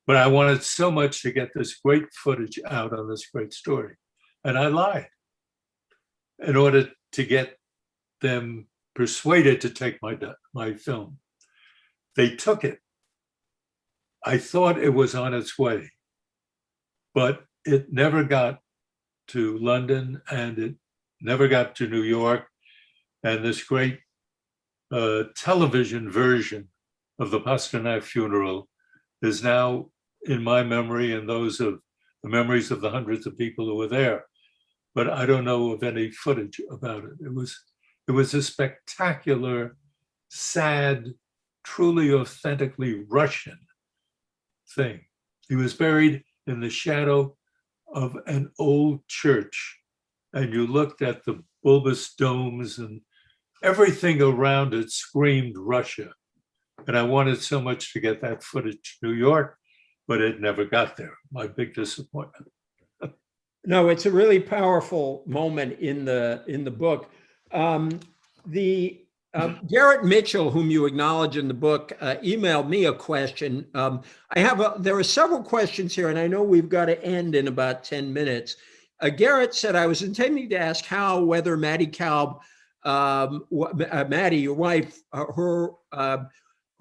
But I wanted so much to get this great footage out on this great story. And I lied in order to get them persuaded to take my film. They took it. I thought it was on its way, but it never got to London and it never got to New York. And this great television version of the Pasternak funeral is now in my memory and those of the memories of the hundreds of people who were there. But I don't know of any footage about it. It was a spectacular, sad, truly authentically Russian thing. He was buried in the shadow of an old church, and you looked at the bulbous domes and everything around it screamed Russia. And I wanted so much to get that footage to New York, but it never got there. My big disappointment. No, it's a really powerful moment in the book. Garrett Mitchell, whom you acknowledge in the book, emailed me a question. There are several questions here, and I know we've got to end in about 10 minutes. Garrett said, I was intending to ask whether Maddie Kalb, Maddie, your wife,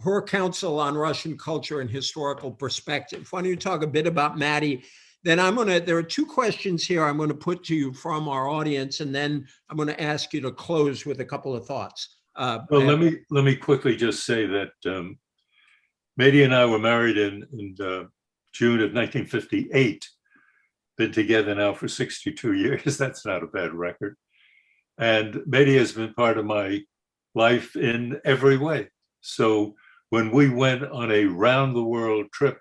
her counsel on Russian culture and historical perspective. Why don't you talk a bit about Maddie? Then there are two questions here I'm going to put to you from our audience, and then I'm going to ask you to close with a couple of thoughts. Well, let me quickly just say that Maddie and I were married in June of 1958. Been together now for 62 years. That's not a bad record. And Maddie has been part of my life in every way. So when we went on a round the world trip,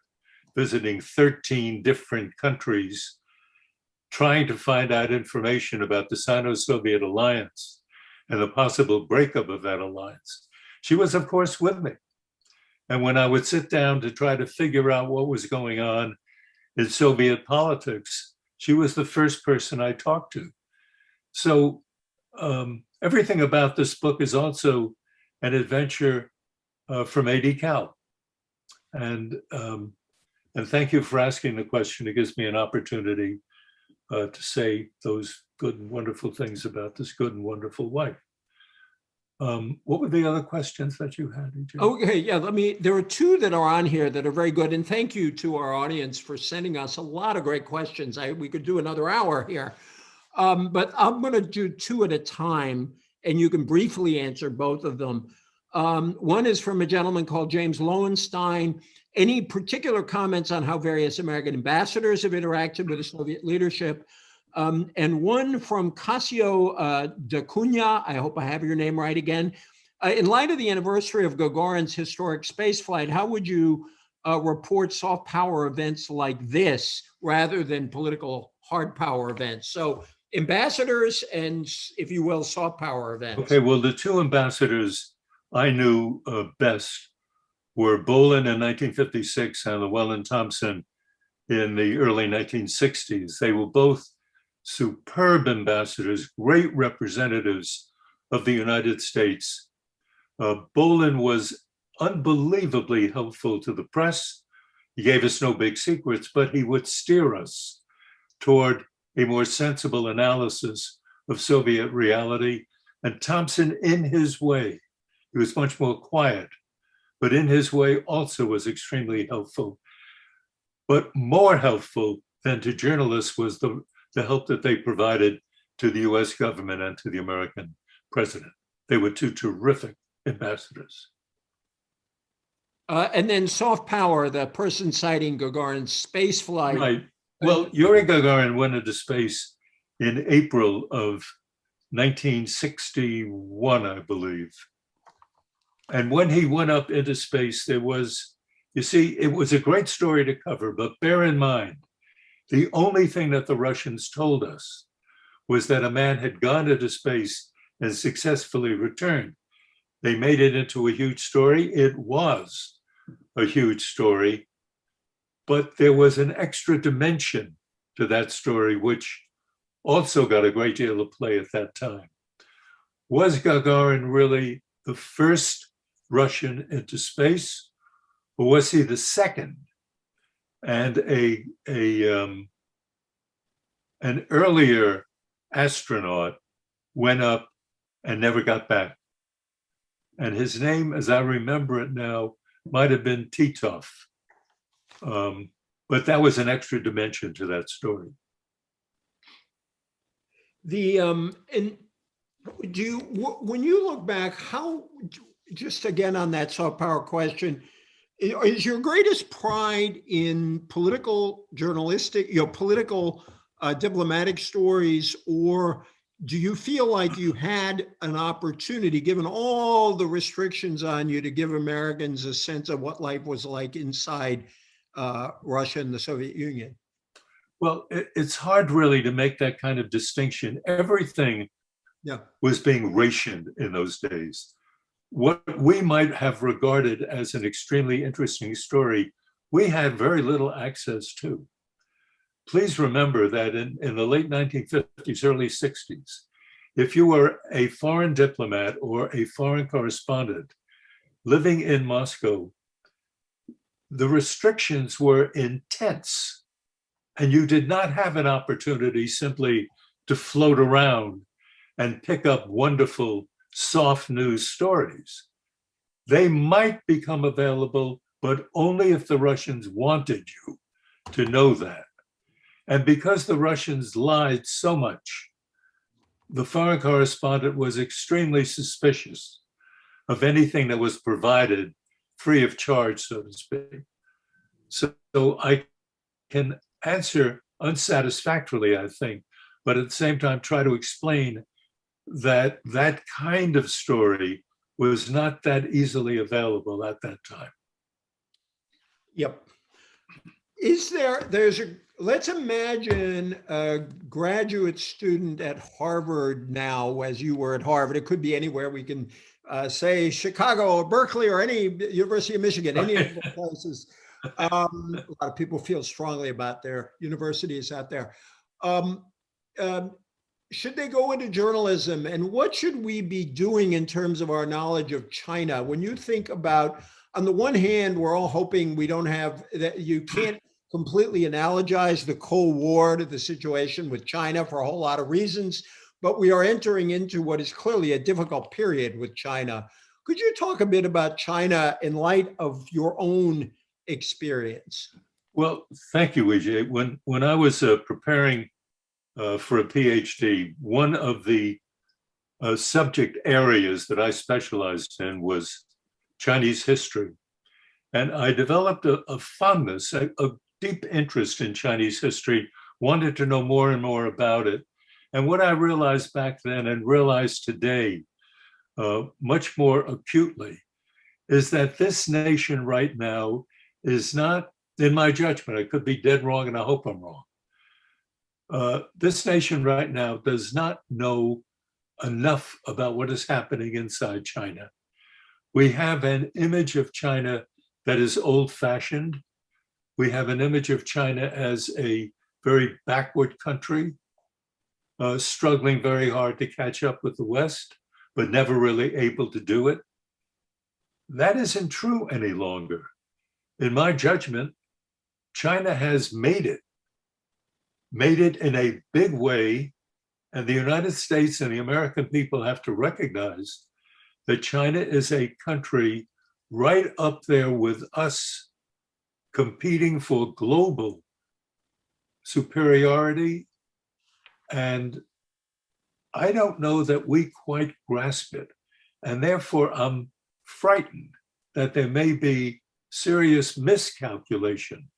visiting 13 different countries, trying to find out information about the Sino-Soviet alliance and the possible breakup of that alliance, she was, of course, with me. And when I would sit down to try to figure out what was going on in Soviet politics, she was the first person I talked to. So everything about this book is also an adventure from A.D. Kalb. And thank you for asking the question. It gives me an opportunity to say those good and wonderful things about this good and wonderful wife. What were the other questions that you had, E.J.? Okay, yeah, there are two that are on here that are very good. And thank you to our audience for sending us a lot of great questions. We could do another hour here. But I'm going to do two at a time, and you can briefly answer both of them. One is from a gentleman called James Lowenstein. Any particular comments on how various American ambassadors have interacted with the Soviet leadership? And one from Casio da Cunha, I hope I have your name right again. In light of the anniversary of Gagarin's historic spaceflight, how would you report soft power events like this rather than political hard power events? So ambassadors and, if you will, soft power events. Okay, well, the two ambassadors I knew best were Bolin in 1956 and Llewellyn Thompson in the early 1960s. They were both superb ambassadors, great representatives of the United States. Bolin was unbelievably helpful to the press. He gave us no big secrets, but he would steer us toward a more sensible analysis of Soviet reality. And Thompson, in his way, he was much more quiet, but in his way also was extremely helpful. But more helpful than to journalists was the help that they provided to the US government and to the American president. They were two terrific ambassadors. And then soft power, the person citing Gagarin's space flight. Right. Well, Yuri Gagarin went into space in April of 1961, I believe. And when he went up into space, there was, you see, it was a great story to cover, but bear in mind, the only thing that the Russians told us was that a man had gone into space and successfully returned. They made it into a huge story. It was a huge story, but there was an extra dimension to that story, which also got a great deal of play at that time. Was Gagarin really the first Russian into space, or was he the second? And an earlier astronaut went up and never got back. And his name, as I remember it now, might have been Titov. But that was an extra dimension to that story. And do you, when you look back, how, just again on that soft power question, is your greatest pride in political journalistic, political diplomatic stories, or do you feel like you had an opportunity, given all the restrictions on you, to give Americans a sense of what life was like inside Russia and the Soviet Union? Well, it's hard really to make that kind of distinction. Everything was being rationed in those days. What we might have regarded as an extremely interesting story, we had very little access to. Please remember that in the late 1950s, early 60s, if you were a foreign diplomat or a foreign correspondent living in Moscow, the restrictions were intense, and you did not have an opportunity simply to float around and pick up wonderful soft news stories. They might become available, but only if the Russians wanted you to know that. And because the Russians lied so much, the foreign correspondent was extremely suspicious of anything that was provided free of charge, so to speak. So I can answer unsatisfactorily, I think, but at the same time try to explain that that kind of story was not that easily available at that time. Yep. Let's imagine a graduate student at Harvard now, as you were at Harvard. It could be anywhere. We can say Chicago or Berkeley or any University of Michigan, any of the places. A lot of people feel strongly about their universities out there. Should they go into journalism, and what should we be doing in terms of our knowledge of China? When you think about, on the one hand, we're all hoping we don't have that, you can't completely analogize the Cold War to the situation with China for a whole lot of reasons, but we are entering into what is clearly a difficult period with China. Could you talk a bit about China in light of your own experience? Well, thank you, E.J. When I was preparing for a PhD, one of the subject areas that I specialized in was Chinese history. And I developed a fondness, a deep interest in Chinese history, wanted to know more and more about it. And what I realized back then and realized today much more acutely is that this nation right now is not, in my judgment, I could be dead wrong and I hope I'm wrong. This nation right now does not know enough about what is happening inside China. We have an image of China that is old-fashioned. We have an image of China as a very backward country, struggling very hard to catch up with the West, but never really able to do it. That isn't true any longer. In my judgment, China has made it in a big way, and the United States and the American people have to recognize that China is a country right up there with us, competing for global superiority. And I don't know that we quite grasp it. And therefore, I'm frightened that there may be serious miscalculation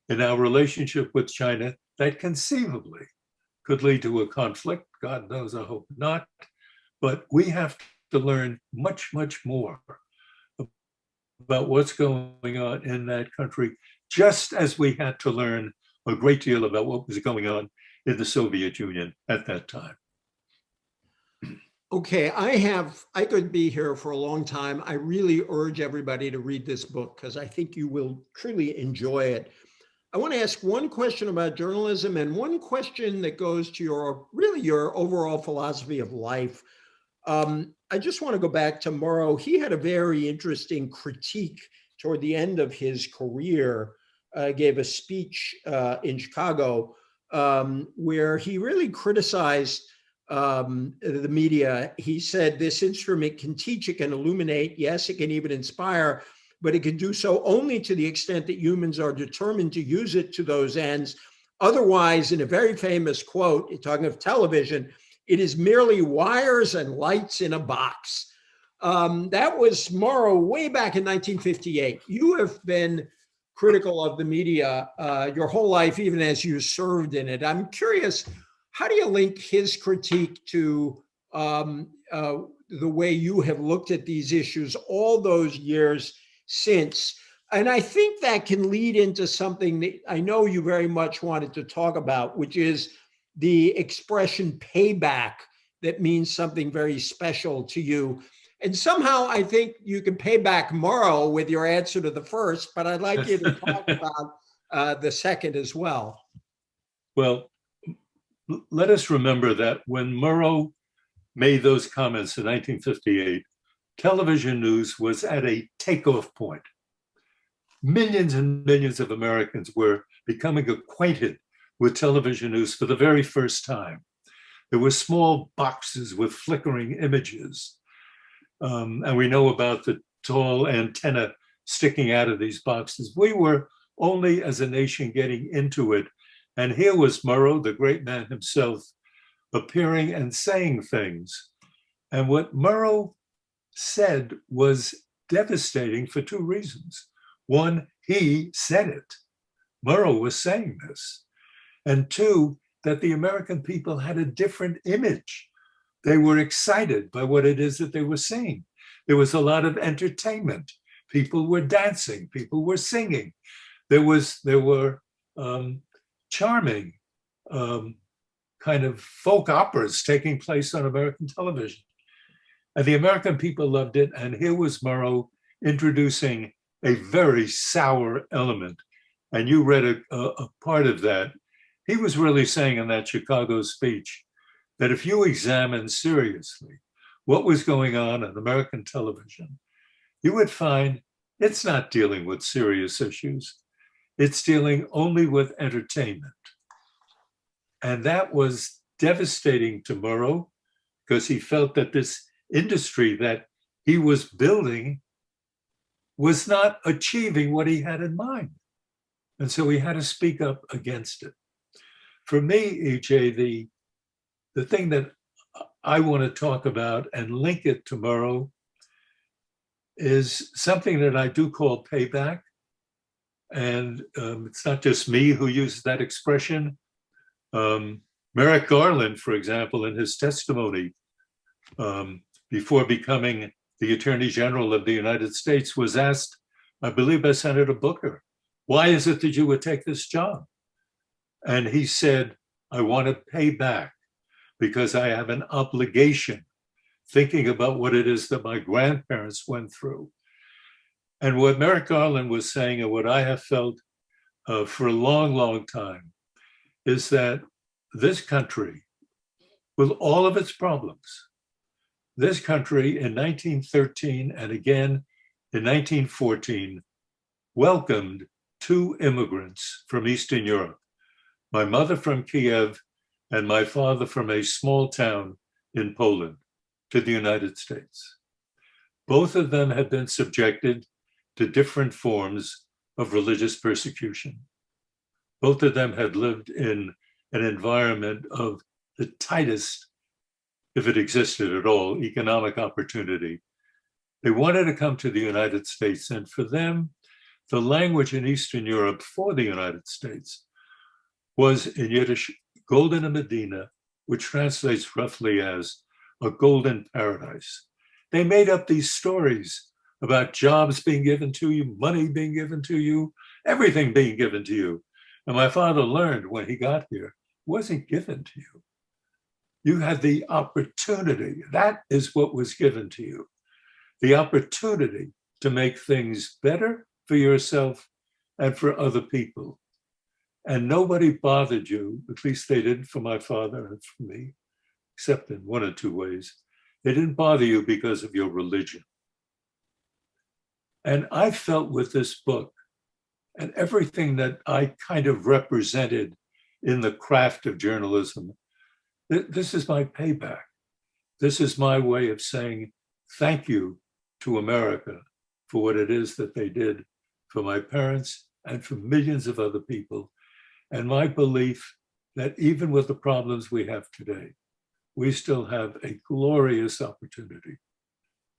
in our relationship with China that conceivably could lead to a conflict. God knows, I hope not. But we have to learn much, much more about what's going on in that country, just as we had to learn a great deal about what was going on in the Soviet Union at that time. Okay, I could be here for a long time. I really urge everybody to read this book because I think you will truly enjoy it. I want to ask one question about journalism and one question that goes to your overall philosophy of life. I just want to go back to Murrow. He had a very interesting critique toward the end of his career, gave a speech in Chicago where he really criticized the media. He said, this instrument can teach, it can illuminate, yes, it can even inspire, but it can do so only to the extent that humans are determined to use it to those ends. Otherwise, in a very famous quote, talking of television, it is merely wires and lights in a box. That was Murrow way back in 1958. You have been critical of the media your whole life, even as you served in it. I'm curious, how do you link his critique to the way you have looked at these issues all those years since? And I think that can lead into something that I know you very much wanted to talk about, which is the expression payback that means something very special to you. And somehow I think you can pay back Murrow with your answer to the first, but I'd like you to talk about the second as well. Well, let us remember that when Murrow made those comments in 1958, television news was at a takeoff point. Millions and millions of Americans were becoming acquainted with television news for the very first time. There were small boxes with flickering images. And we know about the tall antenna sticking out of these boxes. We were only as a nation getting into it. And here was Murrow, the great man himself, appearing and saying things. And what Murrow said was devastating for two reasons. One, he said it. Murrow was saying this. And two, that the American people had a different image. They were excited by what it is that they were seeing. There was a lot of entertainment. People were dancing, people were singing. There were charming kind of folk operas taking place on American television. And the American people loved it. And here was Murrow introducing a very sour element. And you read a part of that. He was really saying in that Chicago speech that if you examine seriously what was going on American television, you would find it's not dealing with serious issues. It's dealing only with entertainment. And that was devastating to Murrow because he felt that this industry that he was building was not achieving what he had in mind. And so he had to speak up against it. For me, E.J., the thing that I want to talk about and link it to Murrow is something that I do call payback. And it's not just me who uses that expression. Merrick Garland, for example, in his testimony before becoming the Attorney General of the United States, was asked, I believe by Senator Booker, why is it that you would take this job? And he said, I want to pay back because I have an obligation thinking about what it is that my grandparents went through. And what Merrick Garland was saying, and what I have felt for a long, long time, is that this country, with all of its problems, this country in 1913 and again in 1914 welcomed two immigrants from Eastern Europe, my mother from Kiev and my father from a small town in Poland, to the United States. Both of them had been subjected to different forms of religious persecution. Both of them had lived in an environment of the tightest, if it existed at all, economic opportunity. They wanted to come to the United States, and for them, the language in Eastern Europe for the United States was in Yiddish, Golden Medina, which translates roughly as a golden paradise. They made up these stories about jobs being given to you, money being given to you, everything being given to you. And my father learned when he got here, it wasn't given to you. You had the opportunity. That is what was given to you. The opportunity to make things better for yourself and for other people. And nobody bothered you, at least they didn't for my father and for me, except in one or two ways. They didn't bother you because of your religion. And I felt with this book and everything that I kind of represented in the craft of journalism, this is my payback. This is my way of saying thank you to America for what it is that they did for my parents and for millions of other people. And my belief that even with the problems we have today, we still have a glorious opportunity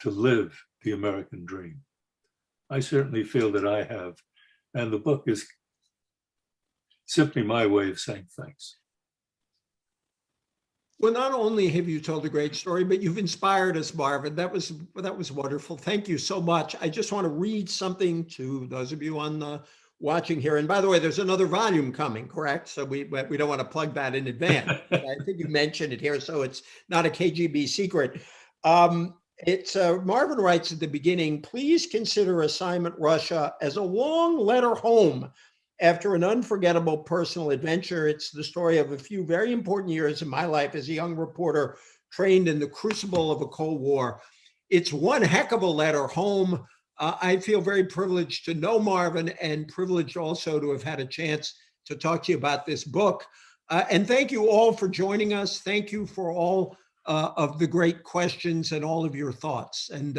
to live the American dream. I certainly feel that I have, and the book is simply my way of saying thanks. Well, not only have you told a great story, but you've inspired us, Marvin. That was wonderful. Thank you so much. I just want to read something to those of you on the watching here. And by the way, there's another volume coming, correct? So we don't want to plug that in advance. I think you mentioned it here, so it's not a KGB secret. Marvin writes at the beginning, please consider Assignment Russia as a long letter home after an unforgettable personal adventure. It's the story of a few very important years in my life as a young reporter trained in the crucible of a Cold War. It's one heck of a letter home. I feel very privileged to know Marvin and privileged also to have had a chance to talk to you about this book. And thank you all for joining us. Thank you for all of the great questions and all of your thoughts. And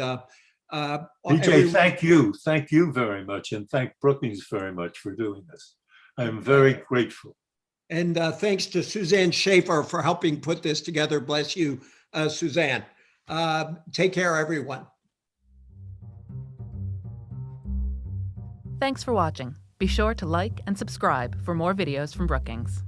E.J., thank you. Thank you very much. And thank Brookings very much for doing this. I am very grateful. And thanks to Suzanne Schaefer for helping put this together. Bless you, Suzanne. Take care, everyone. Thanks for watching. Be sure to like and subscribe for more videos from Brookings.